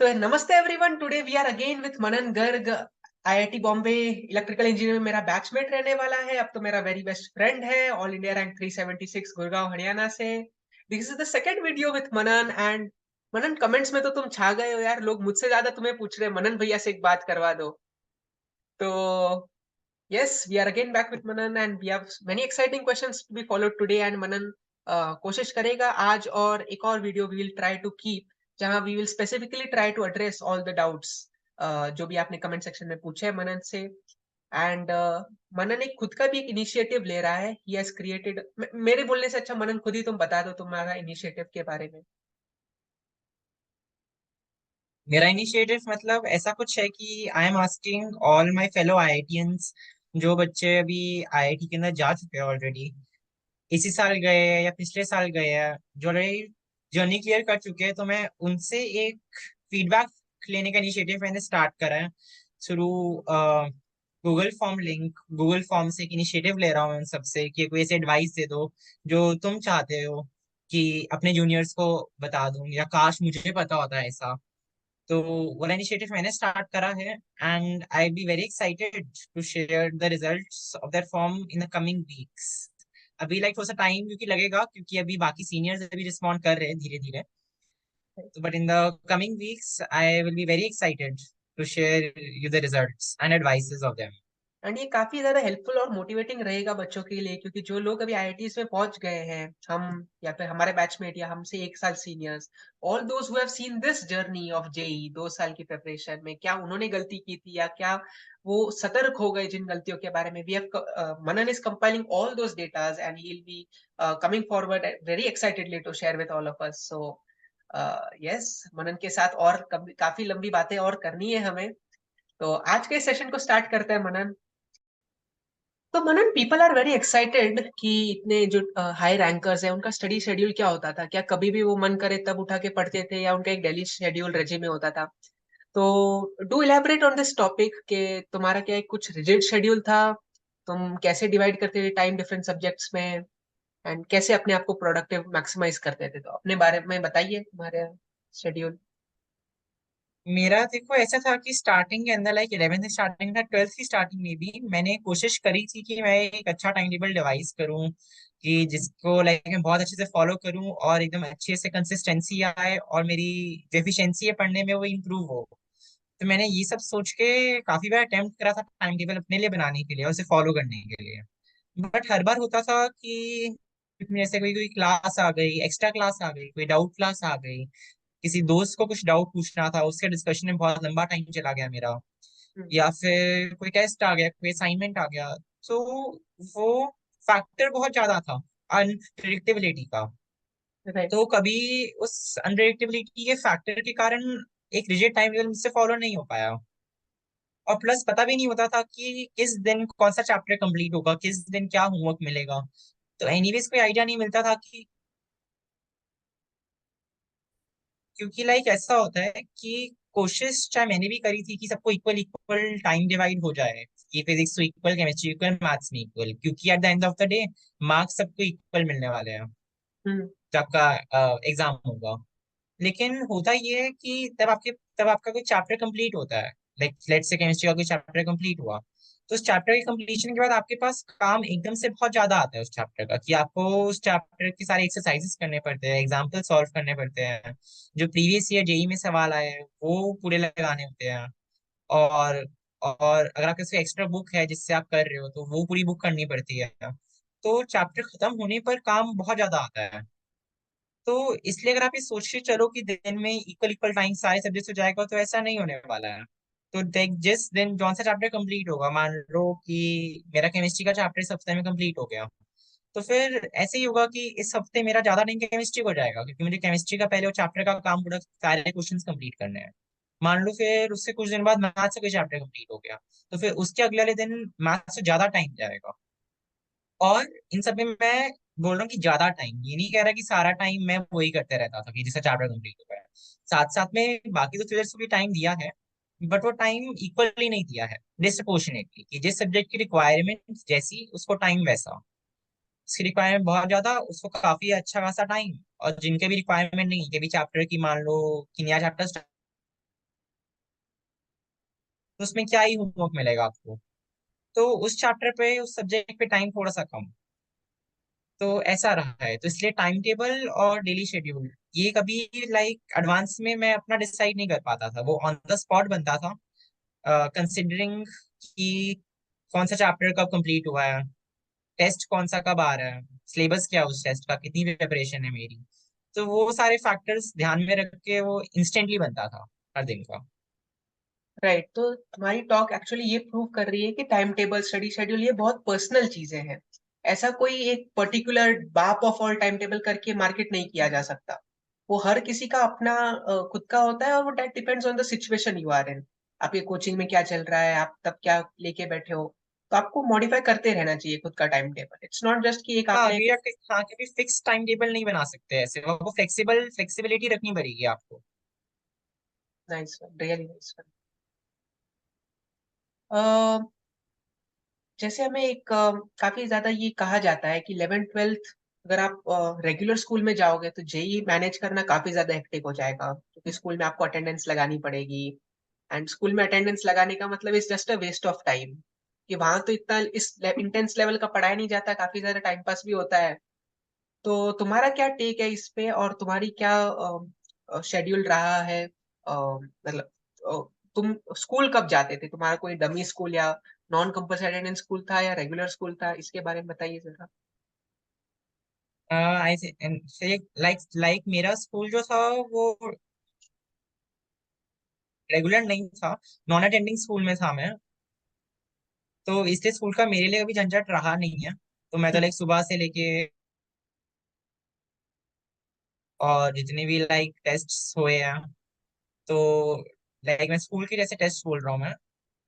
तो नमस्ते everyone. Today we are again with Manan Garg. IIT Bombay electrical engineer में मेरा बैचमेट रहने वाला है। अब तो मेरा वेरी बेस्ट फ्रेंड है। All India rank 376 Gurgaon Haryana से। This is the second video with Manan and Manan, comments में तो तुम छा गए हो यार। लोग मुझसे ज्यादा तुम्हें पूछ रहे हैं, मनन भैया से एक बात करवा दो। तो yes, we are again back with Manan and we have many exciting questions to be followed today. And Manan कोशिश करेगा आज और एक और video we will try to keep, जहां we will specifically try to address all the doubts जो भी आपने कमेंट सेक्शन में पूछे हैं मनन से। एंड मनन एक खुद का भी एक इनिशिएटिव ले रहा है। ही हैज क्रिएटेड, मेरे बोलने से अच्छा मनन खुद ही तुम बता दो तुम्हारा इनिशिएटिव के बारे में। मेरा इनिशिएटिव मतलब ऐसा कुछ है कि I am asking all my fellow IITians, जो बच्चे अभी आईआईटी के अंदर जा चुके हैं ऑलरेडी, इसी साल गए हैं या पिछले साल गए हैं, जो ऑलरेडी जर्नी क्लियर कर चुके हैं, तो मैं उनसे एक फीडबैक लेने का इनिशिएटिव मैंने स्टार्ट करा है through Google form link. Google form से एक इनिशिएटिव ले रहा हूँ उन सबसे कि कोई ऐसे एडवाइस दे दो जो तुम चाहते हो कि अपने जूनियर्स को बता दूं, या काश मुझे पता होता है ऐसा। तो वो इनिशिएटिव मैंने स्टार्ट करा है, and I be very excited to share the results of that form in the coming weeks. अभी लाइक थोड़ा सा टाइम क्योंकि लगेगा, क्योंकि अभी बाकी सीनियर्स अभी रिस्पॉन्ड कर रहे हैं धीरे धीरे। तो but in the coming weeks I will be very excited to share you the results and advices of them. And ये काफी ज्यादा हेल्पफुल और मोटिवेटिंग रहेगा बच्चों के लिए, क्योंकि जो लोग अभी आईआईटीज में पहुंच गए हैं, हम या फिर हमारे बैचमेट या हमसे एक साल seniors, all those who have seen this journey of JEE, 2 साल की प्रिपरेशन में क्या उन्होंने गलती की थी या क्या वो सतर्क हो गए जिन गलतियों के बारे में। We have Manan is compiling all those datas and he will be coming forward very excitedly to share with all of us. So yes, Manan के साथ और काफी लंबी बातें और करनी है हमें। तो आज के सेशन को स्टार्ट करते हैं मनन। तो मनन, पीपल आर वेरी एक्साइटेड कि इतने जो हाई रैंकर्स हैं उनका स्टडी शेड्यूल क्या होता था, क्या कभी भी वो मन करे तब उठा के पढ़ते थे या उनका एक डेली शेड्यूल रेजिमे होता था। तो do elaborate on this topic कि तुम्हारा क्या एक कुछ रिजिड शेड्यूल था, तुम कैसे डिवाइड करते थे टाइम डिफरेंट सब्जेक्ट्स में, एंड कैसे अपने आप को प्रोडक्टिव मैक्सिमाइज करते थे। तो अपने बारे में बताइए तुम्हारे शेड्यूल। मेरा देखो ऐसा था कि स्टार्टिंग के अंदर लाइक 11th स्टार्टिंग था, 12th की स्टार्टिंग में भी मैंने कोशिश करी थी कि मैं एक अच्छा टाइम टेबल डिवाइस करूं कि जिसको लाइक मैं बहुत अच्छे से फॉलो करूं और एकदम अच्छे से कंसिस्टेंसी आए और मेरी जो एफिशिएंसी है पढ़ने में वो इम्प्रूव हो। तो मैंने ये सब सोच के काफी बार अटेम्प्ट करा था टाइम टेबल अपने लिए बनाने के लिए और उसे फॉलो करने के लिए। बट हर बार होता था कि जैसे कोई कोई क्लास आ गई, एक्स्ट्रा क्लास आ गई, कोई डाउट क्लास आ गई, किसी दोस्त को कुछ डाउट पूछना था, उसके डिस्कशन में बहुत लंबा टाइम चला गया मेरा, या फिर कोई टेस्ट आ गया, कोई असाइनमेंट आ गया। तो वो फैक्टर बहुत ज्यादा था अनप्रिडिक्टेबिलिटी का। राइट। तो कभी उस अनप्रिडिक्टेबिलिटी के फैक्टर के कारण एक रिजिड टाइम टेबल मुझसे फॉलो नहीं हो पाया। और प्लस पता भी नहीं होता था कि किस दिन कौन सा चैप्टर कंप्लीट होगा, किस दिन क्या होमवर्क मिलेगा। तो एनीवेज कोई आइडिया नहीं मिलता था कि, क्योंकि लाइक ऐसा होता है कि कोशिश चाहे मैंने भी करी थी कि सबको इक्वल इक्वल टाइम डिवाइड हो जाए, कि फिजिक्स तो इक्वल, केमिस्ट्री इक्वल, मैथ्स में इक्वल, क्योंकि eight the end of the day marks सबको इक्वल मिलने वाले हैं हम्म। जब आपका एग्जाम होगा। लेकिन होता ये है कि तब आपका कोई चैप्टर कंप्लीट होता है, लाइक लेट्स से केमिस्ट्री का कोई चैप्टर कंप्लीट हुआ, तो उस चैप्टर के कंप्लीशन के बाद आपके पास काम एकदम से बहुत ज्यादा आता है उस चैप्टर का, कि आपको उस चैप्टर के सारे एक्सरसाइजेस करने पड़ते हैं, एग्जाम्पल सॉल्व करने पड़ते हैं, जो प्रीवियस ईयर जेई में सवाल आए हैं वो पूरे लगाने होते हैं। और और अगर आपके पास एक्स्ट्रा बुक है जिससे आप कर रहे हो तो वो पूरी बुक करनी पड़ती है। तो चैप्टर खत्म होने पर काम बहुत ज्यादा आता है। तो इसलिए अगर आप ये सोच के चलो कि दिन में इक्वल इक्वल टाइम सारे सब्जेक्ट हो जाएगा, तो ऐसा नहीं होने वाला है। तो देख, जिस दिन कौन सा चैप्टर कंप्लीट होगा, मान लो कि मेरा केमिस्ट्री का चैप्टर इस हफ्ते में कंप्लीट हो गया, तो फिर ऐसे ही होगा कि इस हफ्ते मेरा ज्यादा टाइम केमिस्ट्री को जाएगा, क्योंकि मुझे केमिस्ट्री का पहले वो चैप्टर का काम पूरा सारे क्वेश्चन कंप्लीट करने हैं। मान लो फिर उससे कुछ दिन बाद मैथ्स का कोई चैप्टर कंप्लीट हो गया, तो फिर उसके अगले वाले दिन मैथ्स से ज्यादा टाइम जाएगा। और इन सब में मैं बोल रहा हूँ कि ज्यादा टाइम, ये नहीं कह रहा कि सारा टाइम मैं वही करते रहता था कि जिससे चैप्टर कंप्लीट हो गया। साथ साथ में बाकी तो टीचर्स को भी टाइम दिया है, बट वो टाइम इक्वली नहीं दिया है, डिस्प्रपोर्शनेटली, कि जिस सब्जेक्ट की रिक्वायरमेंट जैसी उसको टाइम वैसा। उसकी रिक्वायरमेंट बहुत ज्यादा, उसको काफी अच्छा खासा टाइम। और जिनके भी रिक्वायरमेंट नहीं, के भी चैप्टर की मान लो कि नया चैप्टर तो उसमें क्या ही होमवर्क मिलेगा आपको। तो उस चैप्टर पे, उस सब्जेक्ट पे टाइम थोड़ा सा कम। तो ऐसा रहा है, तो इसलिए टाइम टेबल और डेली शेड्यूल ये कभी लाइक एडवांस में मैं अपना डिसाइड नहीं कर पाता था, वो ऑन द स्पॉट बनता था, कंसिडरिंग कि कौन सा चैप्टर कब कंप्लीट हुआ है, टेस्ट कौन सा कब आ रहा है, सिलेबस क्या है उस टेस्ट का, कितनी प्रिपरेशन है मेरी। तो वो सारे फैक्टर्स ध्यान में रख के वो इंस्टेंटली बनता था हर दिन का। राइट, तो तुम्हारी टॉक एक्चुअली ये प्रूव कर रही है कि टाइम टेबल, स्टडी शेड्यूल ये बहुत पर्सनल चीजें हैं। ऐसा कोई एक पर्टिकुलर बाप ऑफ ऑल टाइम टेबल करके मार्केट नहीं किया जा सकता। वो हर किसी का अपना खुद का होता है, और वो that depends on the situation you are in. आपके कोचिंग में क्या चल रहा है, आप तब क्या लेके बैठे हो, तो आपको मॉडिफाई करते रहना चाहिए खुद का time table. It's not just कि एक हाँ, आपने। हाँ, क्योंकि फिक्स टाइम टेबल नहीं बना सकते ऐसे, वो फ्लेक्सिबिलिटी रखनी पड़ेगी आपको। Nice one, really nice one. जैसे हमें एक काफी ज्यादा ये कहा जाता है कि 11th 12th अगर आप रेगुलर स्कूल में जाओगे तो जेई मैनेज करना काफी ज्यादा हेक्टिक हो जाएगा, क्योंकि स्कूल में आपको अटेंडेंस लगानी पड़ेगी। एंड स्कूल में अटेंडेंस लगाने का मतलब is just a waste of time, कि वहां तो इतना इस इंटेंस लेवल का पढ़ाया नहीं जाता, काफी ज्यादा टाइम पास भी होता है। तो तुम्हारा क्या टेक है इस पे, और तुम्हारी क्या शेड्यूल रहा है? मतलब तुम स्कूल कब जाते थे? तुम्हारा कोई डमी स्कूल या नॉन कंपल्सरी अटेंडेंस स्कूल था या रेगुलर स्कूल था? इसके बारे में बताइए जरा। आई लाइक लाइक मेरा स्कूल जो था वो रेगुलर नहीं था, नॉन अटेंडिंग स्कूल में था मैं। तो इसलिए स्कूल का मेरे लिए अभी झंझट रहा नहीं है। तो मैं तो हम्म, लाइक सुबह से लेके, और जितने भी लाइक टेस्ट हुए हैं, तो लाइक मैं स्कूल के जैसे टेस्ट बोल रहा हूँ मैं।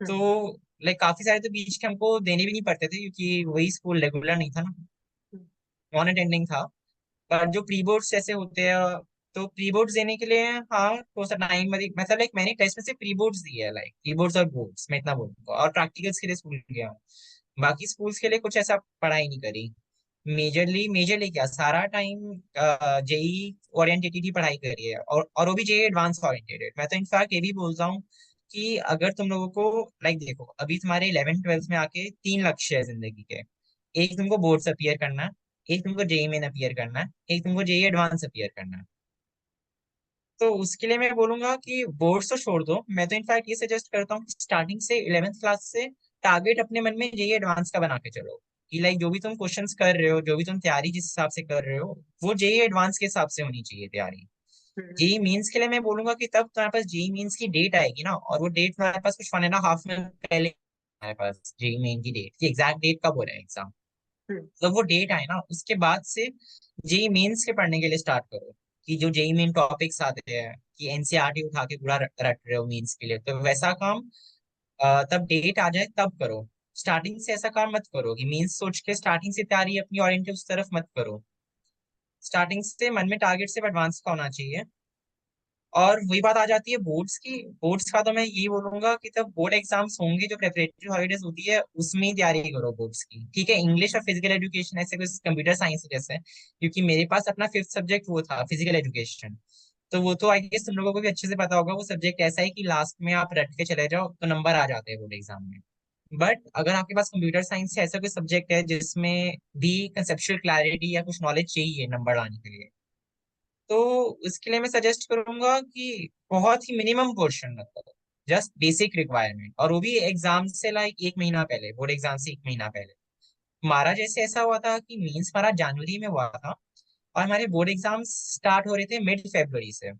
तो हम्म, लाइक काफी सारे तो बीच के हमको देने भी नहीं पड़ते थे, क्योंकि वही स्कूल रेगुलर नहीं था ना, हम्म, नॉन अटेंडिंग था। पर जो प्री बोर्ड्स जैसे होते हैं, तो प्री बोर्ड्स देने के लिए हाँ थोड़ा सा टाइम, मतलब लाइक मैंने टेस्ट में से प्री बोर्ड्स दिए है, लाइक प्री बोर्ड्स और बोर्ड्स मैं इतना बोलूंगा, और प्रैक्टिकल्स के लिए स्कूल गया हूँ। बाकी स्कूल्स के लिए कुछ ऐसा पढ़ाई नहीं करी। मेजरली मेजरली क्या सारा टाइम जेई ओरिएंटेटेड ही पढ़ाई करी है, और वो भी जेई एडवांस ओरिएंटेटेड। मैं तो इनफैक्ट ये भी बोलता हूँ कि अगर तुम लोगों को लाइक देखो, अभी तुम्हारे 11th 12th में आके 3 लक्ष्य है जिंदगी के। एक तुमको बोर्ड्स अपीयर करना है, एक तुमको जेई मेन अपीयर करना है, एक तुमको जेई एडवांस अपीयर करना है। तो उसके लिए मैं बोलूंगा कि बोर्ड्स तो छोड़ दो, मैं तो इनफैक्ट ये सजेस्ट करता हूँ कि स्टार्टिंग से 11th क्लास से टारगेट अपने मन में जेई एडवांस का बना के चलो। कि लाइक जो भी तुम क्वेश्चंस कर रहे हो, जो भी तुम तैयारी जिस हिसाब से कर रहे हो, वो जेई एडवांस के हिसाब से होनी चाहिए तैयारी। हम्म, जेई मेंस के लिए मैं बोलूंगा कि तब तुम्हारे पास जेई मेंस की डेट आएगी ना, और वो डेट तुम्हारे पास कुछ 1.5 मंथ पहले हमारे पास जेई मेन की डेट की एग्जैक्ट डेट कब हो रहा है एग्जाम। हम्म, जब वो डेट आए ना, उसके बाद से जेई मेंस के पढ़ने के लिए स्टार्ट करो। कि जो जेई मेन टॉपिक्स आते हैं, कि एनसीईआरटी उठा के पूरा रट रहे हो मेंस के लिए, तो वैसा काम तब डेट आ जाए तब करो। स्टार्टिंग से ऐसा काम मत करो कि मेंस सोच के स्टार्टिंग से तैयारी अपनी ओरिएंटेड उस तरफ मत करो। स्टार्टिंग से मन में टारगेट सिर्फ एडवांस का होना चाहिए। और वही बात आ जाती है बोर्ड्स की। बोर्ड्स का तो मैं यही बोलूंगा कि तब बोर्ड एग्जाम्स होंगे, जो प्रिपरेटरी हॉलीडेज होती है उसमें ही तैयारी करो बोर्ड्स की। ठीक है, इंग्लिश और फिजिकल एजुकेशन ऐसे कुछ कंप्यूटर साइंस जैसे, क्योंकि मेरे पास अपना फिफ्थ सब्जेक्ट वो था फिजिकल एजुकेशन। तो वो तो आई गेस तुम लोगों को भी अच्छे से पता होगा, वो सब्जेक्ट ऐसा है कि लास्ट में आप रट के चले जाओ तो नंबर आ जाते हैं बोर्ड एग्जाम में। बट अगर आपके पास कंप्यूटर साइंस से ऐसा कोई सब्जेक्ट है जिसमें भी कंसेप्चुअल क्लैरिटी या कुछ नॉलेज चाहिए नंबर आने के लिए, तो उसके लिए मैं सजेस्ट करूंगा कि बहुत ही मिनिमम पोर्शन, मतलब जस्ट बेसिक रिक्वायरमेंट, और वो भी एग्जाम से लाइक 1 महीना पहले, बोर्ड एग्जाम से 1 महीना पहले। हमारा जैसे ऐसा हुआ था कि मीन्स हमारा जनवरी में हुआ था, और हमारे बोर्ड एग्जाम स्टार्ट हो रहे थे मिड फरवरी से।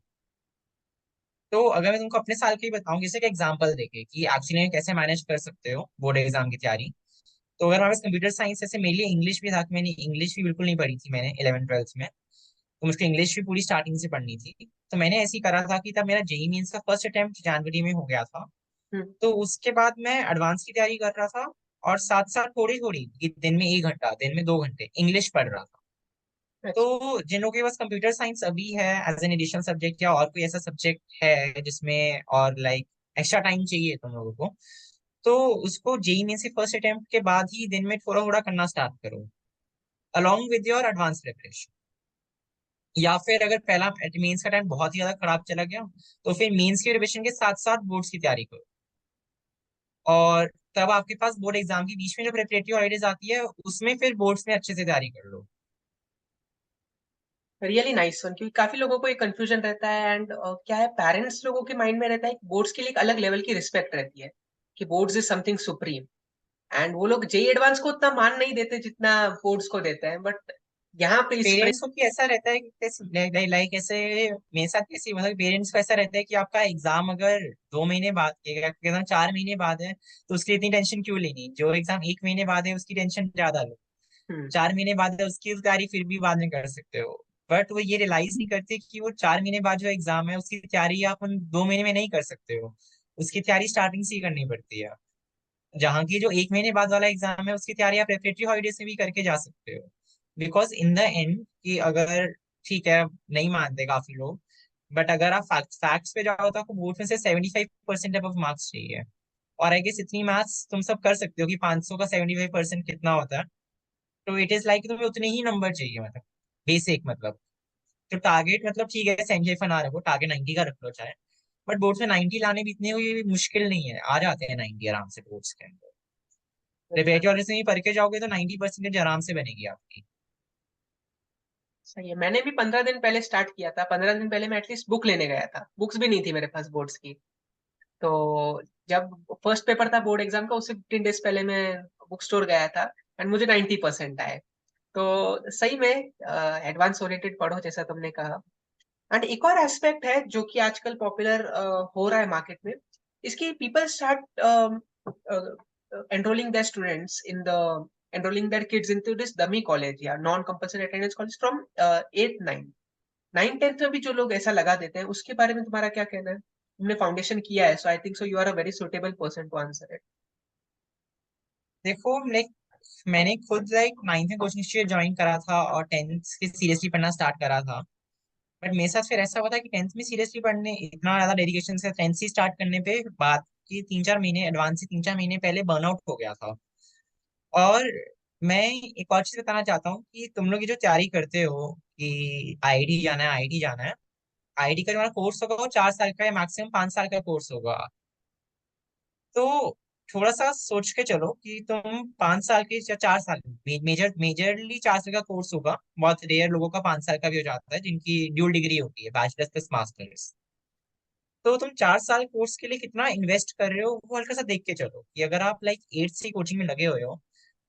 तो अगर मैं तुमको अपने साल की बताऊं, जैसे कि एग्जाम्पल देके कि एक्चुअली कैसे मैनेज कर सकते हो बोर्ड एग्जाम की तैयारी, तो अगर हमारे पास कंप्यूटर साइंस जैसे मेरे लिए इंग्लिश भी था, कि मैंने इंग्लिश भी बिल्कुल नहीं पढ़ी थी मैंने 11th 12th में। तो मुझको इंग्लिश भी पूरी स्टार्टिंग से पढ़नी थी। तो मैंने ऐसे ही करा था कि तब मेरा जेई मेंस का फर्स्ट अटेम्प्ट जनवरी में हो गया था। हम्म, तो उसके बाद मैं एडवांस की तैयारी कर रहा था, और साथ साथ थोड़ी थोड़ी दिन में 1 घंटा, दिन में 2 घंटे इंग्लिश पढ़ रहा था। अच्छा। तो जिन लोगों के पास कंप्यूटर साइंस अभी है एज एन एडिशनल सब्जेक्ट, या और कोई ऐसा सब्जेक्ट है जिसमें और लाइक एक्स्ट्रा टाइम चाहिए तुम लोगों को, तो उसको जेई में से फर्स्ट अटेम्प्ट के बाद ही दिन में थोड़ा थोड़ा करना स्टार्ट करो, along with your advance preparation. या फिर अगर पहला मेंस का टाइम बहुत ही ज्यादा खराब चला गया, तो फिर मेंस की रिविजन के साथ साथ बोर्ड्स की तैयारी करो। और तब आपके पास बोर्ड एग्जाम के बीच में जो प्रिपरेटरी हॉलीडेज आती है उसमें फिर बोर्ड्स में अच्छे से तैयारी कर लो। रियली नाइस वन, क्योंकि काफी लोगों को एक कंफ्यूजन रहता है एंड क्या है, पेरेंट्स लोगों के माइंड में रहता है कि बोर्ड्स के लिए एक अलग लेवल की रिस्पेक्ट रहती है कि boards is something supreme, and वो लोग जेई एडवांस को उतना मान नहीं देते जितना बोर्ड्स को देते हैं। बट यहाँ पे इस पेरेंट्स को भी ऐसा रहता है कि लाइक ऐसे मेरे साथ कैसे, मतलब पेरेंट्स को ऐसा रहता है कि आपका एग्जाम अगर 2 महीने बाद, एग्जाम 4 महीने बाद है तो उसकी इतनी टेंशन क्यों लेनी, जो एग्जाम 1 महीने बाद है उसकी टेंशन ज्यादा लो। हम्म 4 महीने बाद है उसकी तैयारी फिर भी बाद में कर सकते हो। बट वो ये रियलाइज नहीं करते कि वो 4 महीने बाद जो एग्जाम है उसकी तैयारी आप उन 2 महीने में नहीं कर सकते हो। उसकी तैयारी स्टार्टिंग से ही करनी पड़ती है। जहाँ की जो 1 महीने बाद वाला एग्जाम है उसकी तैयारी आप प्रेपरेटरी हॉलीडे से भी करके जा सकते हो। बिकॉज इन द एंड कि अगर, ठीक है नहीं मानते काफी लोग, बट अगर आप फैक्ट्स पे जाओ तो आपको बोर्ड में से 75% अब मार्क्स चाहिए। और आई गेस इतनी मैथ्स तुम सब कर सकते हो कि 500 का 75% कितना होता है। तो इट इज लाइक तुम्हें उतने ही नंबर चाहिए, मतलब बेसिक, मतलब तो टारगेट, मतलब ठीक है 75 ना रखो, टारगेट 90 का रख लो चाहे। बट बोर्ड से 90 लाने भी इतने हुई मुश्किल नहीं है, आ जाते हैं 90 आराम से बोर्ड्स के अंदर। प्रिपरेटरी वाले से ही पढ़ के जाओगे तो 90% आराम से बनेगी आपकी। सही है। मैंने भी 15 दिन पहले स्टार्ट किया था। 15 दिन पहले मैं एटलीस्ट बुक लेने गया था, बुक्स भी नहीं थी मेरे पास बोर्ड्स की। तो जब फर्स्ट पेपर था बोर्ड एग्जाम का, उससे 15 डेज पहले मैं बुक स्टोर गया था एंड मुझे 90% आए। तो सही में एडवांस ओरिएंटेड पढ़ो जैसा तुमने कहा। एंड एक और एस्पेक्ट है जो कि आजकल पॉपुलर हो रहा है मार्केट में, इसकी people start enrolling their students in the enrolling their kids into this dummy college या non compulsory attendance college from 8th 9th 9th 10th में भी जो लोग ऐसा लगा देते हैं, उसके बारे में तुम्हारा क्या कहना है? तुमने फाउंडेशन किया है, so I think so you are a very suitable person to answer it. देखो लाइक मैंने खुद लाइक 9th में कोचिंग इंस्टीट्यूट ज्वाइन करा था और 10th से सीरियसली पढ़ना स्टार्ट करा था। बट मेरे साथ फिर ऐसा हुआ था कि 10th में सीरियसली पढ़ने इतना ज्यादा डेडिकेशन से 10th से स्टार्ट करने पे बात की 3-4 महीने एडवांस से 3-4 महीने पहले बर्नआउट हो गया था। और मैं एक और चीज बताना चाहता हूँ कि तुम लोग ये जो तैयारी करते हो कि आईआईटी जाना है, आईआईटी जाना है, आईआईटी का जो हमारा कोर्स होगा वो 4 साल का या मैक्सिमम 5 साल का कोर्स होगा। तो थोड़ा सा सोच के चलो कि तुम 5 साल के या 4 साल, मेजरली 4 साल का कोर्स होगा। बहुत रेयर लोगों का 5 साल का भी हो जाता है जिनकी ड्यूल डिग्री होती है, बैचलर्स प्लस मास्टर्स। तो तुम 4 साल कोर्स के लिए कितना इन्वेस्ट कर रहे हो वो हल्का सा देख के चलो कि अगर आप लाइक 8 से कोचिंग में लगे हुए हो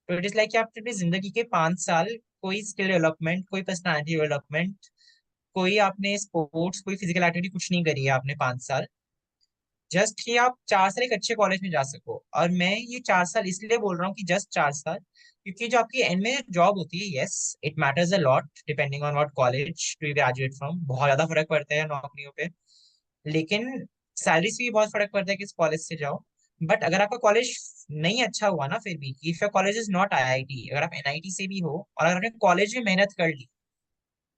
तो इट इज लाइक कि आप अपनी जिंदगी के 5 साल कोई स्किल डेवलपमेंट, कोई पर्सनालिटी डेवलपमेंट, कोई आपने स्पोर्ट्स, कोई फिजिकल एक्टिविटी कुछ नहीं करी है आपने 5 साल, जस्ट कि आप 4 साल एक अच्छे कॉलेज में जा सको। और मैं ये 4 साल इसलिए बोल रहा हूँ कि जस्ट 4 साल, क्योंकि जो आपकी एंड में जॉब होती है, yes it matters a lot depending on what college to graduate from, बहुत ज्यादा फर्क पड़ता है नौकरियों पे। लेकिन सैलरी से भी बहुत फर्क पड़ता है किस कॉलेज से जाओ। बट अगर आपका कॉलेज नहीं अच्छा हुआ ना, फिर भी if your college is not IIT, अगर आप एनआईटी से भी हो और अगर आपने कॉलेज में मेहनत कर ली,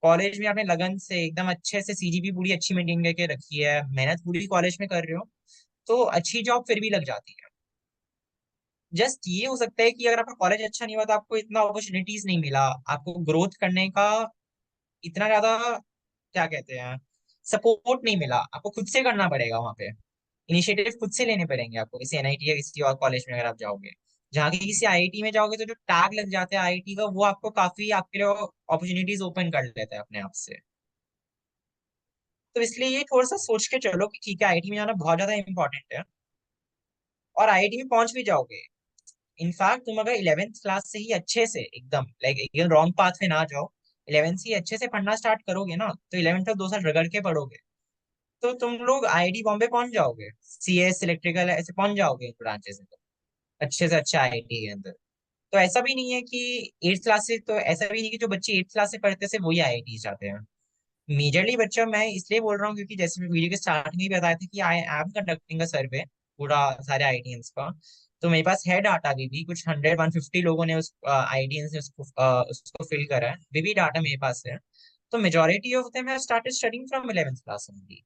कॉलेज में आपने लगन से एकदम अच्छे से सीजीपी पूरी अच्छी मेंटेन करके रखी है, मेहनत पूरी कॉलेज में कर रहे हो, तो अच्छी जॉब फिर भी लग जाती है। जस्ट ये हो सकता है कि अगर आपका कॉलेज अच्छा नहीं हुआ तो आपको इतना अपॉर्चुनिटीज नहीं मिला, आपको ग्रोथ करने का इतना ज्यादा, क्या कहते हैं, सपोर्ट नहीं मिला, आपको खुद से करना पड़ेगा वहां पे। इनिशिएटिव खुद से लेने पड़ेंगे आपको किसी एनआईटी या किसी और कॉलेज में अगर आप जाओगे। जहाँ की किसी आईआईटी में जाओगे तो जो टैग लग जाता है आईआईटी का वो आपको काफी आपके लिए अपॉर्चुनिटीज ओपन कर लेता है अपने आप से। तो इसलिए ये थोड़ा सा सोच के चलो कि ठीक है आईआईटी में जाना बहुत ज्यादा इंपॉर्टेंट है। और आईआईटी में पहुंच भी जाओगे। इनफैक्ट तुम अगर 11th क्लास से ही अच्छे से एकदम लाइक एकदम रॉन्ग पाथ में ना जाओ, 11th से ही अच्छे से पढ़ना स्टार्ट करोगे ना तो 11th तक 2 साल रगड़ के पढ़ोगे तो तुम लोग आईआईटी बॉम्बे पहुंच जाओगे, सीएस इलेक्ट्रिकल ऐसे पहुंच जाओगे ब्रांचेस में, तो अच्छे से अच्छा आईआईटी के अंदर। तो ऐसा भी नहीं है कि 8th क्लास से, तो ऐसा भी नहीं कि जो बच्चे 8th क्लास से पढ़ते से वही आईआईटी जाते हैं। मेजरली बच्चा मैं इसलिए बोल रहा हूँ क्योंकि जैसे मैं वीडियो के स्टार्टिंग में भी बताया था कि आई एम कंडक्टिंग अ सर्वे पूरा सारे आईआईटीएंस का। तो मेरे पास है डाटा, अभी भी कुछ 100-150 लोगों ने उस आईआईटीएंस ने उसको फिल करा है, अभी भी डाटा मेरे पास है। तो majority of them have started studying from 11th class only.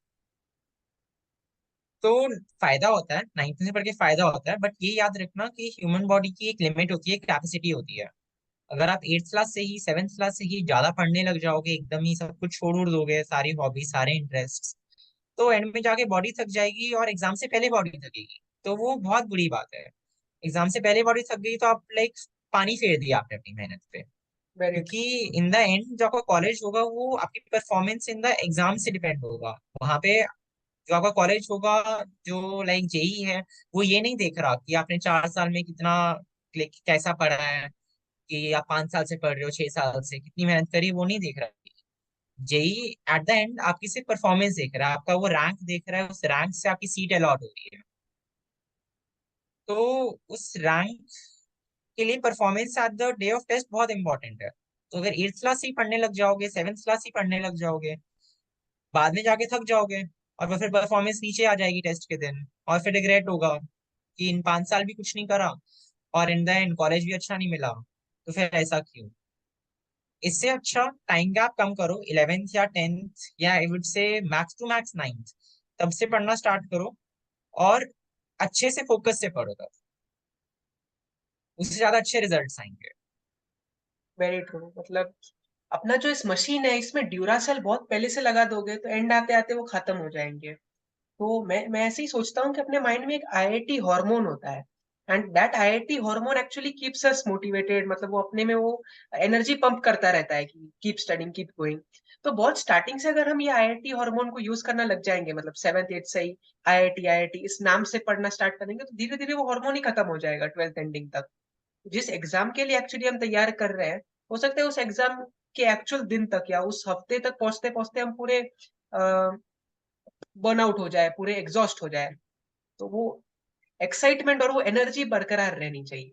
तो फायदा होता है 9th से पढ़ के, फायदा होता है, बट ये याद रखना कि ह्यूमन बॉडी की एक लिमिट होती है, कैपेसिटी होती है। अगर आप 8th क्लास से ही 7th क्लास से ही ज्यादा पढ़ने लग जाओगे, एकदम ही सब कुछ छोड़ उड़ दोगे, सारी हॉबी सारे इंटरेस्ट, तो एंड में जाके बॉडी थक जाएगी और एग्जाम से पहले बॉडी थकेगी। तो वो बहुत बुरी बात है। एग्जाम से पहले बॉडी थक गई तो आप लाइक पानी फेर दिया आपने अपनी मेहनत पे। Very true. क्योंकि इन द एंड जो आपका कॉलेज होगा वो आपकी परफॉर्मेंस इन द एग्जाम से डिपेंड होगा। वहां पे जो आपका कॉलेज होगा, जो लाइक जेई है, वो ये नहीं देख रहा कि आपने 4 साल में कितना कैसा पढ़ा है, कि आप 5 साल से पढ़ रहे हो, 6 साल से कितनी मेहनत करी, वो नहीं देख रहा। जेई एट द एंड आपकी सिर्फ परफॉर्मेंस देख रहा है, आपका वो रैंक देख रहा है, उस रैंक से आपकी सीट अलॉट हो रही है। तो उस रैंक के लिए performance at the day of test बहुत इंपॉर्टेंट है। तो अगर 8th क्लास से ही पढ़ने लग जाओगे, 7th क्लास ही पढ़ने लग जाओगे, बाद में जाके थक जाओगे, और वो फिर परफॉर्मेंस नीचे आ जाएगी टेस्ट के दिन, और फिर रिग्रेट होगा कि इन 5 साल भी कुछ नहीं करा और इन द एंड कॉलेज भी अच्छा नहीं मिला, तो फिर ऐसा क्यों। इससे अच्छा टाइम गैप कम करो, 11th या 10th, या I would say max to max 9th, तब से पढ़ना स्टार्ट करो, और अच्छे से फोकस से पढ़ो, तब उससे ज्यादा अच्छे रिजल्ट्स आएंगे। Very true. मतलब अपना जो इस मशीन है इसमें ड्यूरासेल बहुत पहले से लगा दोगे तो एंड आते आते वो खत्म हो जाएंगे। तो मैं ऐसे ही सोचता हूँ कि अपने माइंड में एक आईआईटी हार्मोन होता है, and that IIT hormone actually keeps us motivated. मतलब वो अपने में वो एनर्जी पंप करता रहता है कि कीप स्टडिंग, कीप गोइंग। तो बहुत स्टार्टिंग से अगर हम ये आईआईटी हार्मोन को यूज करना लग जाएंगे, मतलब 7th 8th से ही आईआईटी आईआईटी इस नाम से पढ़ना स्टार्ट करेंगे, तो धीरे धीरे वो हार्मोन ही खत्म हो जाएगा 12th एंडिंग तक। जिस एग्जाम के लिए एक्चुअली हम तैयार कर रहे हैं, हो सकता है उस एग्जाम के एक्चुअल दिन तक या उस हफ्ते तक पहुंचते पहुंचते हम पूरे बर्न आउट हो जाए, पूरे एग्जॉस्ट हो जाए। तो वो एक्साइटमेंट और वो एनर्जी बरकरार रहनी चाहिए।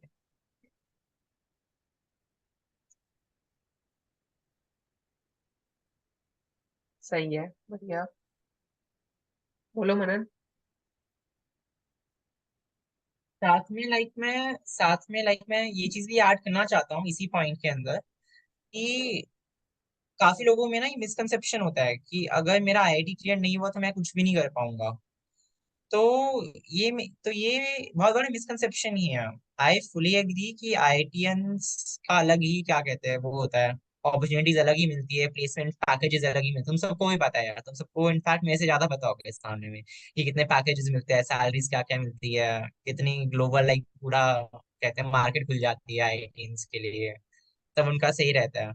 सही है, बढ़िया। बोलो मनन। साथ में लाइक मैं ये चीज भी ऐड करना चाहता हूँ इसी पॉइंट के अंदर, कि काफी लोगों में ना ये मिसकंसेप्शन होता है कि अगर मेरा आईआईटी क्लियर नहीं हुआ तो मैं कुछ भी नहीं कर पाऊंगा। तो ये बहुत बड़ा मिसकंसेप्शन ही है। आई फुली एग्री कि आईआईटियंस का अलग ही क्या कहते हैं वो होता है, अपॉर्चुनिटीज अलग ही मिलती है, प्लेसमेंट पैकेजेस अलग ही मिलते हैं, तुम सबको भी पता है यार, तुम सबको इनफैक्ट मेरे से ज्यादा पता होगा इस मामले में कि कितने पैकेजेस मिलते हैं, सैलरीज क्या क्या मिलती है, कितनी ग्लोबल लाइक पूरा कहते हैं मार्केट खुल जाती है आईआईटियंस के लिए, तब उनका सही रहता है।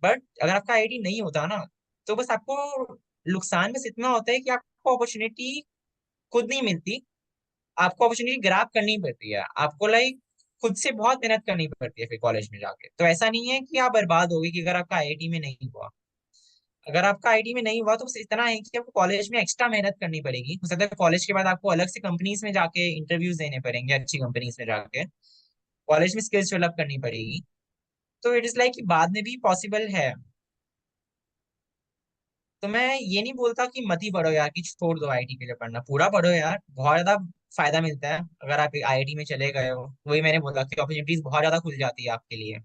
बट अगर आपका आईआईटी नहीं होता ना, तो बस आपको नुकसान बस इतना होता है कि आपको अपॉर्चुनिटी खुद नहीं मिलती, आपको अपॉर्चुनिटी ग्रैब करनी पड़ती है, आपको लाइक खुद से बहुत मेहनत करनी पड़ती है फिर कॉलेज में जाके। तो ऐसा नहीं है कि आप बर्बाद हो गए कि अगर आपका आईआईटी में नहीं हुआ। अगर आपका आईआईटी में नहीं हुआ तो बस इतना है कि आपको कॉलेज में एक्स्ट्रा मेहनत करनी पड़ेगी, हो सकता है कॉलेज के बाद आपको अलग से कंपनीज में जाके इंटरव्यूज देने पड़ेंगे, अच्छी कंपनीज में जाके कॉलेज में स्किल्स डेवलप करनी पड़ेगी। तो इट इज लाइक बाद में भी पॉसिबल है। तो मैं ये नहीं बोलता कि मत ही पढ़ो यार, कि छोड़ दो आईआईटी के लिए पढ़ना, पूरा पढ़ो यार, बहुत ज्यादा फायदा मिलता है अगर आप आईआईटी में चले गए हो। वही मैंने बोला कि अपॉर्चुनिटीज बहुत ज्यादा खुल जाती है आपके लिए।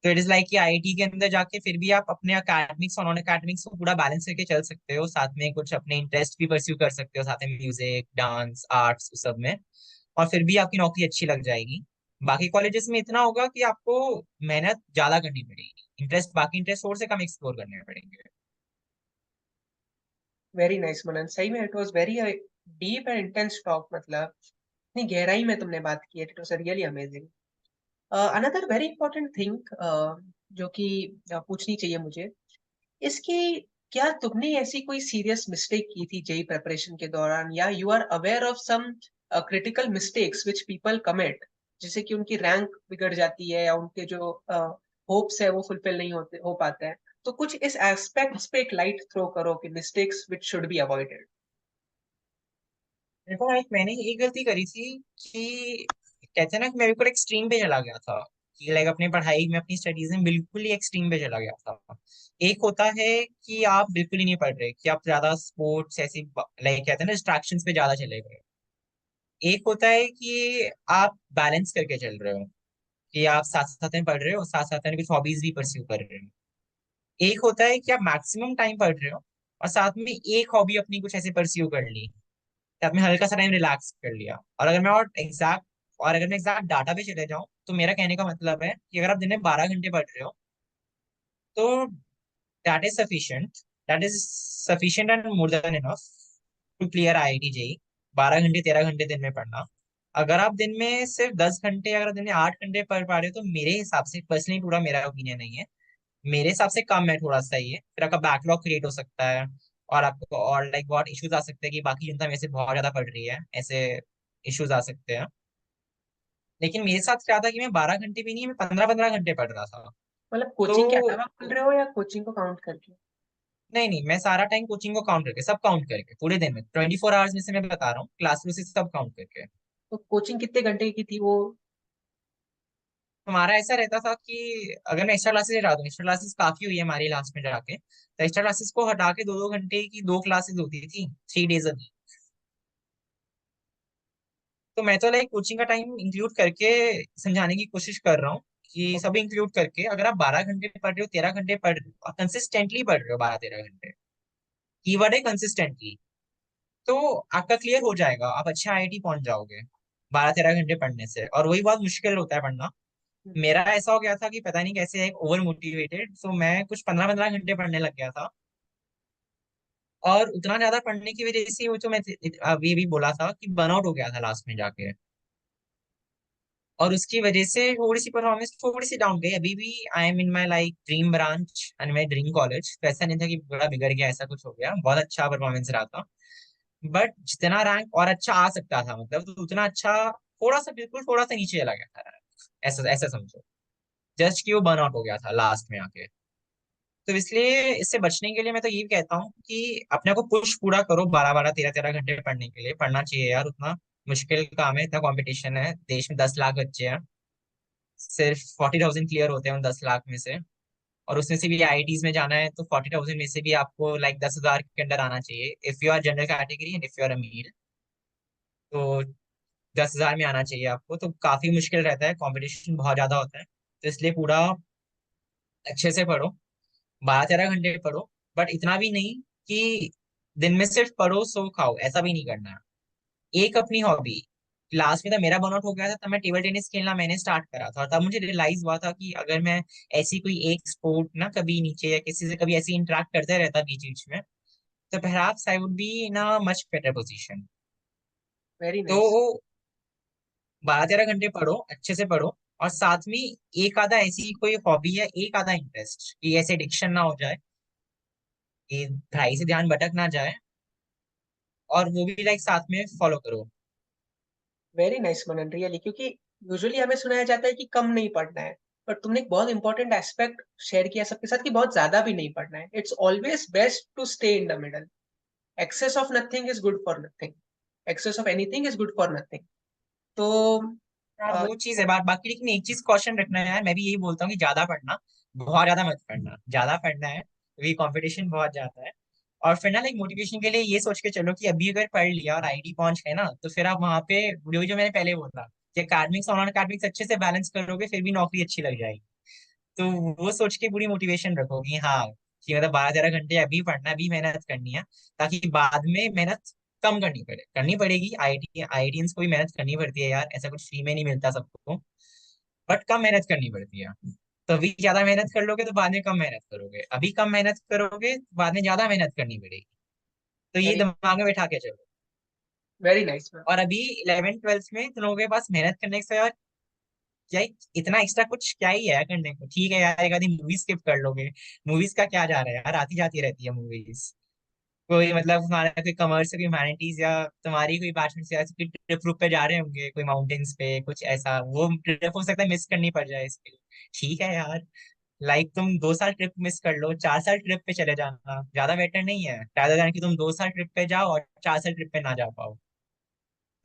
तो इट इज लाइक कि आईआईटी के अंदर जाके फिर भी आप अपने अकेडमिक्स और नॉन अकेडमिक्स को पूरा बैलेंस करके चल सकते हो, साथ में कुछ अपने इंटरेस्ट भी परस्यू कर सकते हो, साथ में म्यूजिक, डांस, आर्ट्स, उस सब में, और फिर भी आपकी नौकरी अच्छी लग जाएगी। बाकी कॉलेजेस में इतना होगा कि आपको मेहनत ज्यादा करनी पड़ेगी, इंटरेस्ट, बाकी इंटरेस्ट और से कम एक्सप्लोर करने पड़ेंगे। वेरी नाइस मनन, सही में it was very deep and intense talk. मतलब इतनी गहराई में तुमने बात की है, it was really amazing. Another very important thing जो कि पूछनी चाहिए मुझे, इसकी, क्या तुमने ऐसी कोई सीरियस मिस्टेक की थी जेई प्रिपरेशन के दौरान, या you are aware of some critical mistakes which people commit, जिससे कि उनकी रैंक बिगड़ जाती है या उनके जो होप्स है वो फुलफिल नहीं होते हो पाते हैं। तो कुछ इस एस्पेक्ट्स पे एक लाइट थ्रो करो कि mistakes which should be avoided. देखो लाइक मैंने ये गलती करी थी कि कहते हैं ना कि मैं बिल्कुल एक्सट्रीम पे चला गया था, कि लाइक अपनी पढ़ाई में, अपनी स्टडीज में बिल्कुल ही एक्सट्रीम पे चला गया था। एक होता है कि आप बिल्कुल ही नहीं पढ़ रहे, कि आप ज्यादा स्पोर्ट्स ऐसी लाइक कहते हैं ना डिस्ट्रैक्शंस पे ज्यादा चले गए। एक होता है कि आप बैलेंस करके चल रहे हो, कि आप साथ साथ में पढ़ रहे हो, साथ साथ में कुछ हॉबीज भी परस्यू कर रहे हो। एक होता है कि आप मैक्सिमम टाइम पढ़ रहे हो और साथ में एक हॉबी अपनी कुछ ऐसे परस्यू कर ली कि आपने हल्का सा टाइम रिलैक्स कर लिया। और अगर मैं एग्जैक्ट डाटा पे चले जाऊं, तो मेरा कहने का मतलब है कि अगर आप दिन में 12 घंटे पढ़ रहे हो, तो that is sufficient, that is sufficient and more than enough to clear IIT JEE. 12 घंटे 13 घंटे दिन में पढ़ना। अगर आप दिन में सिर्फ 10 घंटे, अगर दिन में 8 घंटे पढ़ पा रहे हो, तो मेरे हिसाब से पर्सनली, पूरा मेरा ओपिनियन नहीं है, मेरे हिसाब से कम है थोड़ा सा ये, फिर आपका बैकलॉग क्रिएट हो सकता है, और आपको और लाइक बहुत इश्यूज आ सकते हैं कि बाकी जनता में से बहुत ज्यादा पढ़ रही है, ऐसे इश्यूज आ सकते हैं। लेकिन मेरे साथ क्या था कि मैं 12 घंटे भी नहीं, मैं 15-15 घंटे पढ़ रहा था। मतलब तो कोचिंग के अलावा पढ़ रहे हो या कोचिंग को काउंट करके? नहीं नहीं, मैं सारा टाइम कोचिंग को काउंट करके, सब काउंट करके, पूरे दिन में 24 आवर्स में से मैं बता रहा हूँ, क्लास से सब काउंट करके। तो कोचिंग कितने घंटे की थी वो? हमारा ऐसा रहता था कि अगर मैं एक्स्ट्रा क्लासेस ले रहा हूँ, एक्स्ट्रा क्लासेस काफी हुई है हमारी लास्ट में जाके, तो एक्स्ट्रा क्लासेस को हटा के 2-2 घंटे की 2 क्लासेस होती थी, 3 डेज अ वीक। तो मैं तो लाइक कोचिंग का टाइम इंक्लूड करके समझाने की कोशिश कर रहा हूँ, कि सब इंक्लूड करके अगर आप 12 घंटे पढ़ रहे हो, 13 घंटे पढ़ रहे हो, कंसिस्टेंटली पढ़ रहे हो 12-13 घंटे, कीवर्ड है कंसिस्टेंटली, तो आपका क्लियर हो जाएगा, आप अच्छे आईआईटी पहुंच जाओगे 12-13 घंटे पढ़ने से। और वही बहुत मुश्किल होता है पढ़ना। मेरा ऐसा हो गया था कि पता नहीं कैसे, एक ओवर मोटिवेटेड, तो मैं कुछ 15-15 घंटे पढ़ने लग गया था। और उतना ज्यादा पढ़ने की वजह से वो जो मैं अभी भी बोला था कि बर्नआउट हो गया था लास्ट में जाके, और उसकी वजह से थोड़ी सी परफॉर्मेंस थोड़ी सी डाउन गई। अभी भी I M in my like dream branch and my dream college, तो ऐसा नहीं था कि बड़ा बिगड़ गया, ऐसा कुछ हो गया, बहुत अच्छा परफॉर्मेंस रहा था। बट जितना रैंक और अच्छा आ सकता था, मतलब तो उतना अच्छा, थोड़ा सा, बिल्कुल थोड़ा सा नीचे चला गया था rank। ऐसा ऐसा समझो, जस्ट कि वो बर्न आउट हो गया था लास्ट में आके। तो इसलिए इससे बचने के लिए मैं तो ये कहता हूँ कि अपने को पुश पूरा करो, 12-12 13-13 घंटे पढ़ने के लिए पढ़ना चाहिए यार, उतना मुश्किल काम है, इतना कंपटीशन है, देश में 10 लाख बच्चे हैं, सिर्फ 40,000 क्लियर होते हैं उन 10 लाख में से। और उसमें से भी आईआईटीज में जाना है, तो 40,000 में से भी आपको लाइक 10,000 के अंदर आना चाहिए, if you are general category and if you are a male, तो 10,000 में आना चाहिए आपको। तो काफी मुश्किल रहता है, कंपटीशन बहुत ज्यादा होता है, तो इसलिए पूरा अच्छे से पढ़ो, 12-13 घंटे पढ़ो, बट इतना भी नहीं कि दिन में सिर्फ पढ़ो सो खाओ, ऐसा भी नहीं करना है। एक अपनी हॉबी, लास्ट में तो मेरा बर्नआउट हो गया था, तब मैं टेबल टेनिस खेलना मैंने स्टार्ट करा था, और तब मुझे रियलाइज हुआ था कि अगर मैं ऐसी कोई एक स्पोर्ट ना कभी नीचे या किसी से कभी ऐसे इंटरेक्ट करते रहता बीच बीच में, तो perhaps I would be in a much better position. Very तो नाइस। 12-13 घंटे पढ़ो, अच्छे से पढ़ो, और साथ में एक आधा ऐसी कोई हॉबी या एक आधा इंटरेस्ट, कि ऐसे एडिक्शन ना हो जाए कि पढ़ाई से ध्यान भटक ना जाए, और वो भी लाइक साथ में फॉलो करो। वेरी नाइस मनन, रियली। क्योंकि यूजुअली हमें सुनाया जाता है कि कम नहीं पढ़ना है, बट तुमने एक बहुत इंपॉर्टेंट एस्पेक्ट शेयर किया सबके साथ कि बहुत ज्यादा भी नहीं पढ़ना है। It's always best to stay in the middle. Excess of nothing is good for nothing, excess of anything is good for nothing. तो हाँ वो चीज है बात, बाकी लेकिन एक चीज कॉशन रखना है यार, मैं भी यही बोलता हूँ कि ज्यादा पढ़ना, बहुत ज्यादा मत पढ़ना, ज्यादा पढ़ना है क्योंकि कंपटीशन बहुत ज्यादा है। और फिर ना लाइक मोटिवेशन के लिए ये सोच के चलो कि अभी अगर पढ़ लिया और आईटी पहुंच गए ना, तो फिर आप वहां पे जो मैंने पहले बोला कि अकेडमिक्स और नॉन अकेडमिक्स अच्छे से बैलेंस करोगे, फिर भी नौकरी अच्छी लग जाएगी। तो वो सोच के पूरी मोटिवेशन रखो कि हाँ, कि मतलब 12-13 घंटे अभी पढ़ना, अभी मेहनत करनी है, ताकि बाद में मेहनत कम करनी पड़ेगी। आईआईटियंस को भी मेहनत करनी पड़ती है यार, ऐसा कुछ फ्री में नहीं मिलता सबको, बट कम मेहनत करनी पड़ती है। तो अभी ज्यादा मेहनत कर लोगे तो बाद में कम मेहनत करोगे, अभी कम मेहनत करोगे तो बाद में ज्यादा मेहनत करनी पड़ेगी। तो ये वेरी दिमाग में बैठा के चलो। Very nice ma'am. और अभी 11th 12th में तुम लोगों के पास मेहनत करने से और क्या इतना एक्स्ट्रा कुछ क्या ही है करने को, ठीक है यार, एक आधी मूवी स्किप कर लोगे, मूवीज का क्या जा रहा है यार, आती जाती रहती है मूवीज। कोई मतलब तुम्हारा कोई कॉमर्स कोई ह्यूमैनिटीज, या तुम्हारी कोई बैचमेंट से ऐसे ट्रिप ट्रिप पे जा रहे होंगे कोई माउंटेन्स पे, कुछ ऐसा, वो ट्रिप हो सकता है मिस करनी पड़ जाए इसके लिए, ठीक है यार। लाइक तुम 2 साल ट्रिप मिस कर लो, 4 साल ट्रिप पे चले जाना ज्यादा बेटर नहीं है, rather than कि तुम 2 साल ट्रिप पे जाओ और 4 साल ट्रिप पे ना जा पाओ।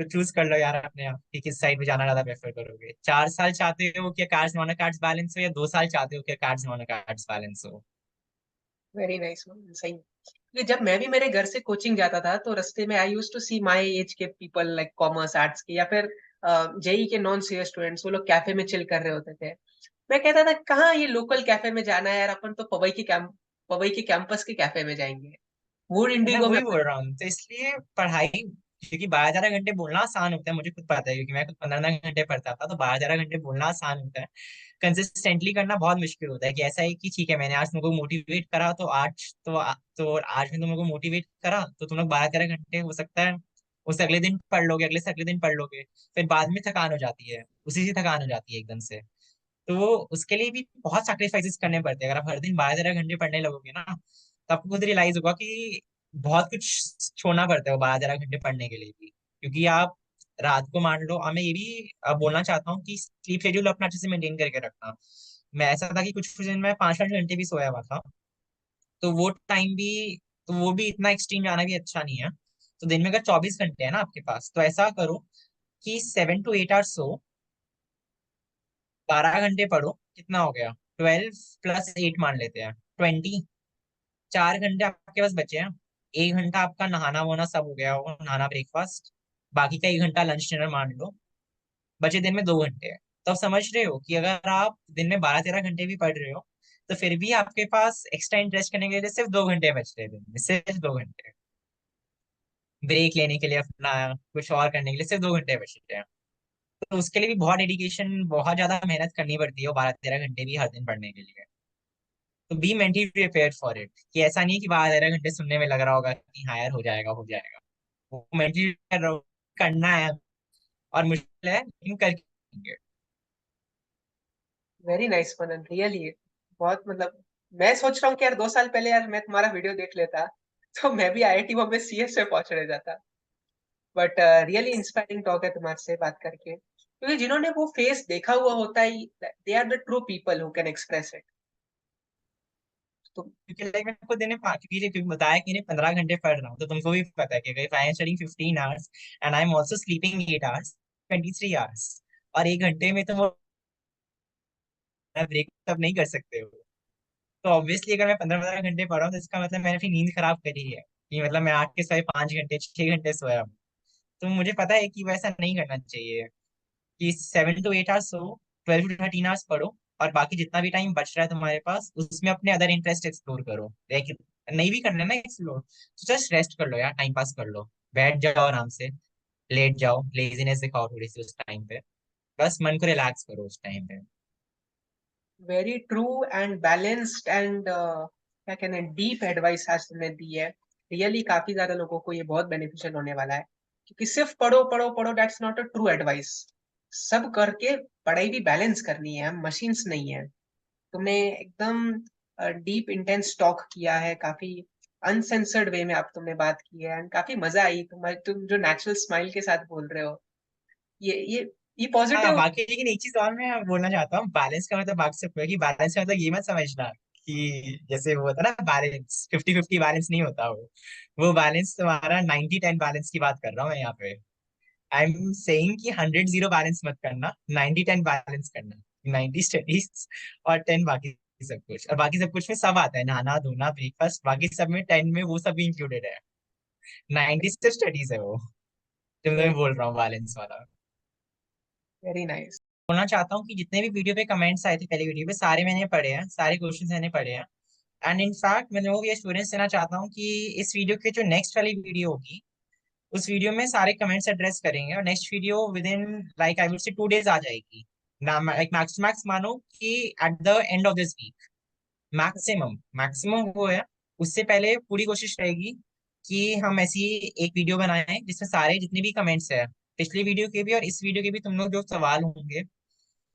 तो चूज कर लो यार अपने आप कि किस साइड पे जाना ज्यादा प्रेफर करोगे, 4 साल चाहते हो कि कार्ड्स नॉन कार्ड्स बैलेंस हो, या 2 साल चाहते हो कि कार्ड्स नॉन कार्ड्स बैलेंस हो। वेरी नाइस मैम, सही। क्योंकि जब मैं भी मेरे घर से कोचिंग जाता था तो रास्ते में I used to see my age के पीपल, लाइक कॉमर्स आर्ट्स के या फिर जेई के नॉन सीए स्टूडेंट्स, वो लोग कैफे में चिल कर रहे होते थे। मैं कहता था कहाँ ये लोकल कैफे में जाना है यार, अपन तो पवई के कैंपस के कैफे में जाएंगे, वुड मैं इंडिगो में। वही बोल रहा हूँ, तो इसलिए पढ़ाई, क्योंकि 12-13 घंटे बोलना आसान होता है, मुझे खुद पता है क्योंकि मैं खुद 15-15 घंटे पढ़ता था, तो 12-13 घंटे बोलना आसान होता है, कंसिस्टेंटली करना बहुत मुश्किल होता है। कि ऐसा है कि ठीक है मैंने आज तुमको मोटिवेट करा, तो आज तो आज में तुम लोग को मोटिवेट करा, तो तुम लोग 12-13 घंटे हो सकता है उससे अगले दिन पढ़ लोगे, अगले से अगले दिन पढ़ लोगे, फिर बाद में थकान हो जाती है, उसी से थकान हो जाती है एकदम से। तो उसके लिए भी बहुत सैक्रिफाइसेस करने पड़ते हैं। अगर आप हर दिन 12-13 घंटे पढ़ने लगोगे ना, तो आपको खुद रियलाइज होगा कि बहुत कुछ छोड़ना पड़ता है वो 12-13 घंटे पढ़ने के लिए भी। क्योंकि आप रात को मान लो, मैं ये भी बोलना चाहता हूँ कि स्लीप शेड्यूल अपना अच्छे से मेंटेन करके रखना। मैं ऐसा था कि कुछ दिन में 5-5 घंटे भी सोया हुआ था, तो वो टाइम भी, तो वो भी इतना एक्सट्रीम जाना भी अच्छा नहीं है। तो दिन में अगर 24 घंटे है ना आपके पास, तो ऐसा करो कि 7 to 8 आवर्स सो, 12 घंटे पढ़ो। कितना हो गया? 12 + 8 मान लेते हैं, 20। 4 घंटे आपके पास बचे हैं। 1 घंटा आपका नहाना वोना सब हो गया हो, नहाना ब्रेकफास्ट। बाकी का 1 घंटा लंच डिनर मान लो। बचे दिन में 2 घंटे हैं। तो आप समझ रहे हो कि अगर आप दिन में 12-13 घंटे भी पढ़ रहे हो, तो फिर भी आपके पास एक्स्ट्रा इंटरेस्ट करने के लिए सिर्फ 2 घंटे बच रहे हैं दिन में, सिर्फ 2 घंटे। ब्रेक लेने के लिए, अपना कुछ और करने के लिए सिर्फ 2 घंटे बच रहे हैं। तो उसके लिए भी बहुत डेडिकेशन, बहुत ज्यादा मेहनत करनी पड़ती है वो 12-13 घंटे भी हर दिन पढ़ने के लिए। तो be mentally prepare for it, कि ऐसा नहीं है कि 12-13 घंटे सुनने में लग रहा होगा कि हाँ यार हो जाएगा हो जाएगा। वो मेंटली करना है, और मुश्किल है लेकिन करके। वेरी नाइस मनन, रियली बहुत मतलब, मैं सोच रहा हूँ कि यार 2 साल पहले यार मैं तुम्हारा वीडियो देख लेता तो मैं भी आईआईटी बॉम्बे सीएस से पहुंचने जाता। बट रियली इंस्पायरिंग टॉक है तुम्हारे से बात करके, क्योंकि जिन्होंने वो फेस देखा हुआ होता है, they are the true people who can express it. तो क्योंकि लाइक मैं खुद इन्हें क्योंकि बताया कि इन्हें 15 घंटे पढ़ रहा हूँ, तो तुमको भी पता है कि अगर I am studying 15 hours and I am also sleeping 8 hours, 23 hours, और 1 घंटे में तुम ब्रेक तब नहीं कर सकते हो। तो ऑब्वियसली अगर मैं 15-15 घंटे पढ़ रहा हूँ, तो इसका मतलब मैंने अपनी नींद खराब करी है, कि मतलब मैं 8 के 5 घंटे 6 घंटे सोया हूँ। तो मुझे पता है कि वैसा नहीं करना चाहिए, कि 7 to 8 hours so, 12 to 13 hours पढ़ो, और बाकी जितना भी टाइम बच रहा है तुम्हारे पास, उसमें अपने अदर इंटरेस्ट एक्सप्लोर करो। लाइक नहीं भी करना ना एक्सप्लोर, तो जस्ट रेस्ट कर लो यार, टाइम पास कर लो। बैठ जाओ आराम से, लेट जाओ, लेजीनेस दिखाओ थोड़ी सी उस टाइम पे, बस मन को रिलैक्स करो उस टाइम पे। Very true and balanced and क्या कहते हैं, डीप एडवाइस आज तुमने दी है। रियली काफी ज्यादा लोगों को ये बहुत बेनिफिशियल होने वाला है, क्योंकि सिर्फ पढ़ो पढ़ो पढ़ो that's not a true advice. सब करके पढ़ाई भी बैलेंस करनी है, हम मशीन्स नहीं है। तुमने एकदम डीप इंटेंस टॉक किया है, काफी अनसेंसर्ड वे में आप तुमने बात की है, एंड काफी मजा आई। तुम जो नेचुरल स्माइल के साथ बोल रहे हो, ये हाँ, पॉजिटिव। बाकी लेकिन एक चीज और मैं बोलना चाहता हूँ, बैलेंस का मतलब बाकी सब कि बैलेंस का मतलब ये मत समझना कि जैसे वो होता है ना बैलेंस, 50-50 बैलेंस नहीं होता वो बैलेंस तुम्हारा 90-10 बैलेंस की बात कर रहा हूँ मैं यहाँ पे। आई एम सेइंग कि 100-0 बैलेंस मत करना, 90-10 बैलेंस करना। 90 स्टडीज और 10 बाकी सब कुछ, और बाकी सब कुछ में सब आता है, नहाना धोना ब्रेकफास्ट, बाकी सब में 10 में वो सब भी इंक्लूडेड है। 90 सिर्फ स्टडीज है वो, जो मैं वेरी बोल रहा हूँ बैलेंस वाला। Very nice. बोलना चाहता हूँ कि जितने भी वीडियो पे कमेंट्स आए थे पहले वीडियो पे, सारे मैंने पढ़े हैं, सारे क्वेश्चंस मैंने पढ़े हैं। एंड इनफैक्ट मैं लोगों को ये एश्योरेंस देना चाहता हूँ कि इस वीडियो के जो नेक्स्ट वाली वीडियो होगी, उस वीडियो में सारे कमेंट्स एड्रेस करेंगे, और next video with in like I would से 2 days आ जाएगी ना। लाइक मैक्स मैक्स मानो कि at the end of this week, maximum maximum वो है। उससे पहले पूरी कोशिश रहेगी कि हम ऐसी एक वीडियो बनाएं जिसमें सारे जितने भी कमेंट्स है, पिछली वीडियो के भी और इस वीडियो के भी, तुम लोग जो सवाल होंगे,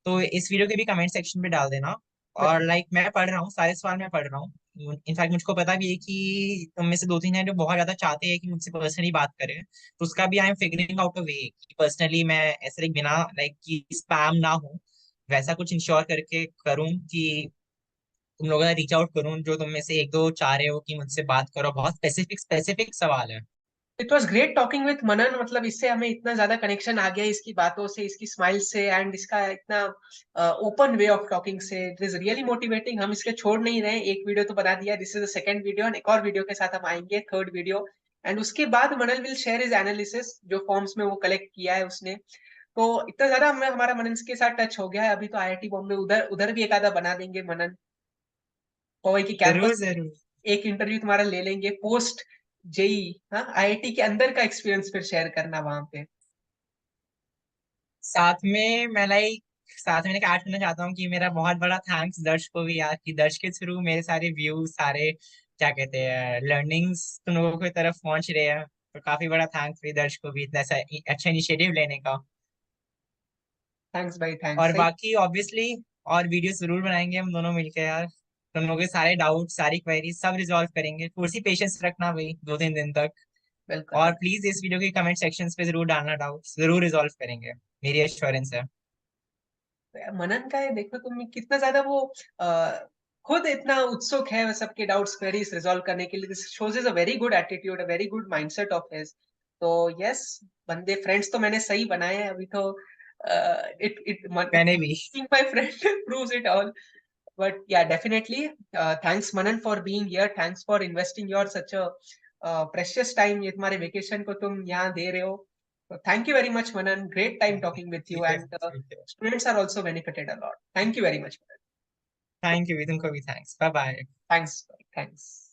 तो इस वीडियो के भी कमेंट सेक्शन पे डाल देना। और लाइक मैं पढ़ रहा हूँ, सारे सवाल मैं पढ़ रहा हूँ। इनफैक्ट मुझको पता भी है कि तुम में से 2-3 हैं जो बहुत ज्यादा चाहते हैं कि मुझसे पर्सनली बात करें, तो उसका भी I am figuring out a way कि पर्सनली मैं ऐसे लाइक बिना लाइक कि स्पैम ना हो, वैसा कुछ इंश्योर करके करूँ कि तुम लोगों का रीच आउट करूँ, जो तुम में से एक दो चाह रहे हो कि मुझसे बात करो, बहुत स्पेसिफिक स्पेसिफिक सवाल है। It was great talking with Manan, मतलब इससे हमें इतना ज्यादा कनेक्शन आ गया इसकी बातों से, इसकी स्माइल से, एंड इसका इतना ओपन वे ऑफ टॉकिंग से। It is really motivating. हम इसके छोड़ नहीं रहे, एक वीडियो तो बना दिया, this is the second video, and एक और वीडियो के साथ हम आएंगे, थर्ड वीडियो। एंड उसके बाद मनन विल शेयर इज एनालिसिस, जो फॉर्म्स में वो कलेक्ट किया है उसने। तो इतना ज्यादा हमें हमारा मनन के साथ टच हो गया है, अभी तो आईआईटी बॉम्बे उधर उधर भी एक आधा बना देंगे मनन, पवई की जरूर कैंपस। जरूर। एक इंटरव्यू तुम्हारा ले लेंगे पोस्ट जेई। हाँ, आईआईटी के अंदर का एक्सपीरियंस फिर शेयर करना वहां पे। साथ में मैं लाइक साथ में ऐड करना चाहता हूँ कि मेरा बहुत बड़ा थैंक्स दर्श को भी यार, कि दर्श के थ्रू मेरे सारे व्यूज, सारे क्या कहते हैं लर्निंग्स तुम लोगों की तरफ पहुंच रहे हैं। तो काफी बड़ा थैंक्स भी दर्श को भी इतना अच्छा इनिशिएटिव लेने का। थैंक्स भाई, थैंक्स और सही। बाकी ऑब्वियसली और वीडियो जरूर बनाएंगे हम दोनों मिलके यार, तुम लोगों के सारे डाउट सारी क्वेरीज सब रिजॉल्व करेंगे। थोड़ी सी पेशेंस रखना भाई 2-3 दिन तक। बिल्कुल और बिल्कुल। प्लीज इस वीडियो के कमेंट सेक्शंस पे जरूर डालना, डाउट्स जरूर रिजॉल्व करेंगे, मेरी एश्योरेंस है। मनन का है, देखो तुम कितना ज्यादा वो खुद इतना उत्सुक है सबके डाउट्स क्वेरीज रिजॉल्व करने के लिए। This shows is a very good attitude, a very good mindset of his. तो यस, बंदे फ्रेंड्स तो मैंने सही बनाए हैं अभी तो। इट इट मैंने भी। My friend proves it all. But yeah, definitely. Thanks Manan for being here. Thanks for investing your such a precious time. ये तुम्हारे वेकेशन को तुम यहाँ दे रहे हो। Thank you very much, Manan. Great time talking with you, ठीक है and ठीक है। students are also benefited a lot. Thank you very much, Manan. Thank you, तुमको भी thanks, bye bye. Thanks. Thanks.